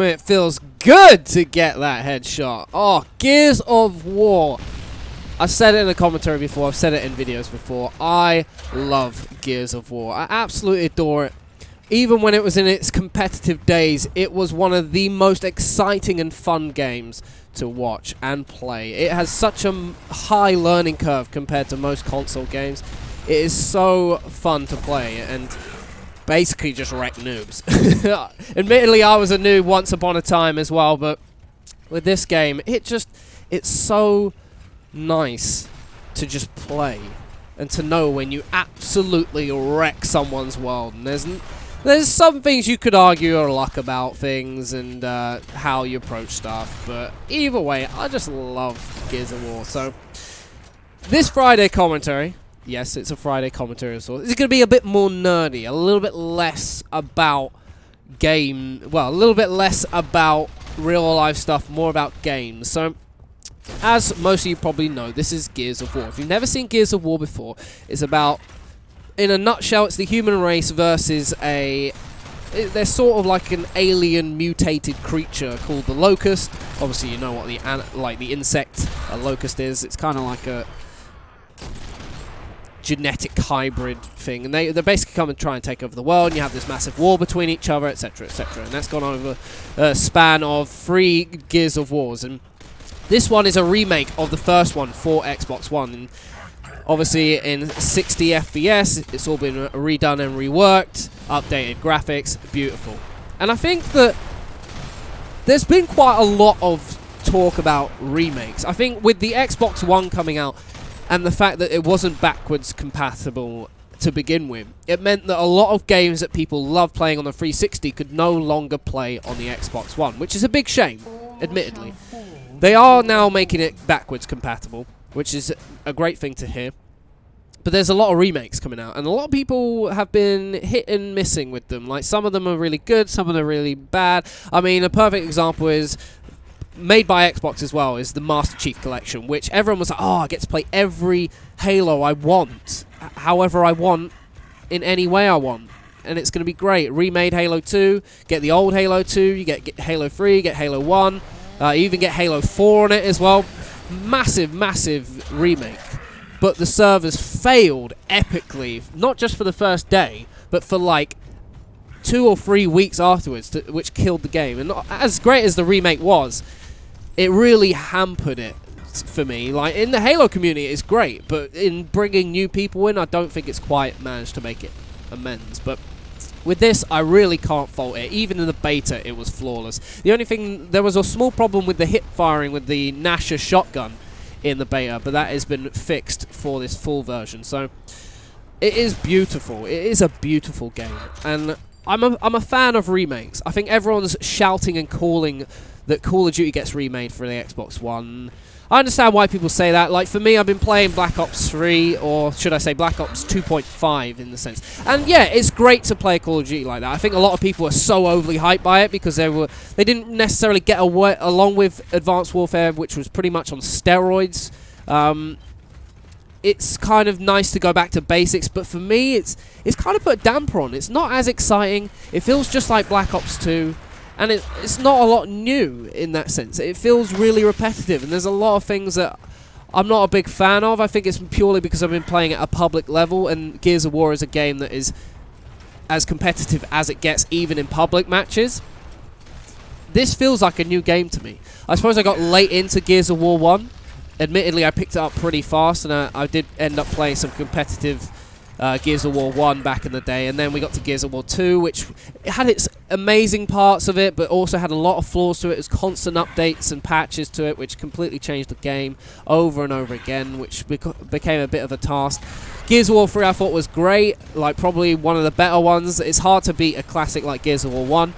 damn, it feels good to get that headshot. Oh, Gears of War. I've said it in the commentary before. I've said it in videos before. I love Gears of War. I absolutely adore it. Even when it was in its competitive days, it was one of the most exciting and fun games to watch and play. It has such a high learning curve compared to most console games. It is so fun to play and basically just wreck noobs. Admittedly, I was a noob once upon a time as well, but with this game, it's so nice to just play and to know when you absolutely wreck someone's world. And there's some things you could argue are luck about things and how you approach stuff, but either way, I just love Gears of War. So this Friday commentary, yes, it's a Friday commentary as well, it's going to be a bit more nerdy, a little bit less about a little bit less about real life stuff, more about games. So as most of you probably know, this is Gears of War. If you've never seen Gears of War before, it's about, in a nutshell, it's the human race versus they're sort of like an alien mutated creature called the Locust. Obviously, you know what the insect a locust is. It's kind of like a genetic hybrid thing, and they basically come and try and take over the world, and you have this massive war between each other, etc., etc. And that's gone over a span of 3 Gears of Wars, and this one is a remake of the first one for Xbox One. And obviously in 60 FPS, it's all been redone and reworked, updated graphics, beautiful. And I think that there's been quite a lot of talk about remakes. I think with the Xbox One coming out and the fact that it wasn't backwards compatible to begin with, it meant that a lot of games that people love playing on the 360 could no longer play on the Xbox One, which is a big shame, admittedly. They are now making it backwards compatible, which is a great thing to hear. But there's a lot of remakes coming out, and a lot of people have been hit and missing with them. Like, some of them are really good, some of them are really bad. I mean, a perfect example is, made by Xbox as well, is the Master Chief Collection, which everyone was like, oh, I get to play every Halo I want, however I want, in any way I want. And it's going to be great. Remade Halo 2, get the old Halo 2, you get Halo 3, get Halo 1. You even get Halo 4 on it as well. Massive, massive remake. But the servers failed epically, not just for the first day, but for like 2 or 3 weeks afterwards, which killed the game. And as great as the remake was, it really hampered it for me. Like, in the Halo community, it's great, but in bringing new people in, I don't think it's quite managed to make it amends. But with this, I really can't fault it. Even in the beta, it was flawless. The only thing, there was a small problem with the hip firing with the Nasher shotgun in the beta, but that has been fixed for this full version. So it is beautiful. It is a beautiful game, and I'm a fan of remakes. I think everyone's shouting and calling that Call of Duty gets remade for the Xbox One. I understand why people say that. Like, for me, I've been playing Black Ops 3, or should I say Black Ops 2.5 in the sense. And yeah, it's great to play Call of Duty like that. I think a lot of people are so overly hyped by it because they didn't necessarily get along with Advanced Warfare, which was pretty much on steroids. It's kind of nice to go back to basics, but for me, it's kind of put a damper on. It's not as exciting. It feels just like Black Ops 2. And it's not a lot new in that sense. It feels really repetitive, and there's a lot of things that I'm not a big fan of. I think it's purely because I've been playing at a public level, and Gears of War is a game that is as competitive as it gets, even in public matches. This feels like a new game to me. I suppose I got late into Gears of War 1. Admittedly, I picked it up pretty fast, and I did end up playing some competitive Gears of War 1 back in the day, and then we got to Gears of War 2, which it had its amazing parts of it, but also had a lot of flaws to it. It was constant updates and patches to it, which completely changed the game over and over again, which became a bit of a task. Gears of War 3 I thought was great, like probably one of the better ones. It's hard to beat a classic like Gears of War 1.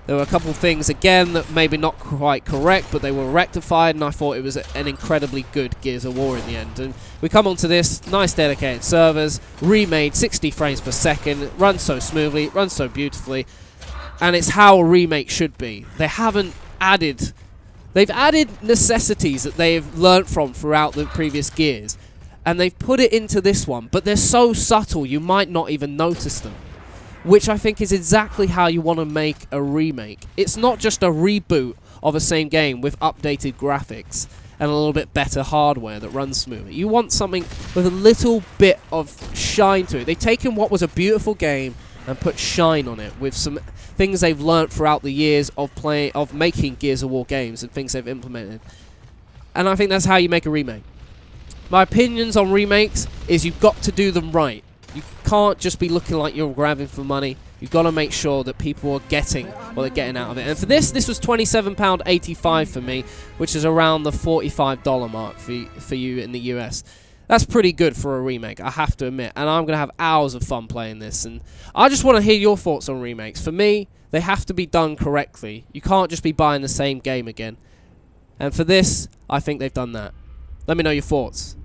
There were a couple of things, again, that maybe not quite correct, but they were rectified, and I thought it was an incredibly good Gears of War in the end. And we come on to this, nice dedicated servers, remade 60 frames per second, runs so smoothly, runs so beautifully, and it's how a remake should be. They've added necessities that they've learnt from throughout the previous Gears, and they've put it into this one, but they're so subtle you might not even notice them. which I think is exactly how you want to make a remake. It's not just a reboot of a same game with updated graphics and a little bit better hardware that runs smoother. You want something with a little bit of shine to it. They've taken what was a beautiful game and put shine on it with some things they've learnt throughout the years of making Gears of War games and things they've implemented. And I think that's how you make a remake. My opinions on remakes is you've got to do them right. You can't just be looking like you're grabbing for money. You've got to make sure that people are getting what they're getting out of it. And for this was £27.85 for me, which is around the $45 mark for you in the US. That's pretty good for a remake, I have to admit. And I'm going to have hours of fun playing this. And I just want to hear your thoughts on remakes. For me, they have to be done correctly. You can't just be buying the same game again. And for this, I think they've done that. Let me know your thoughts.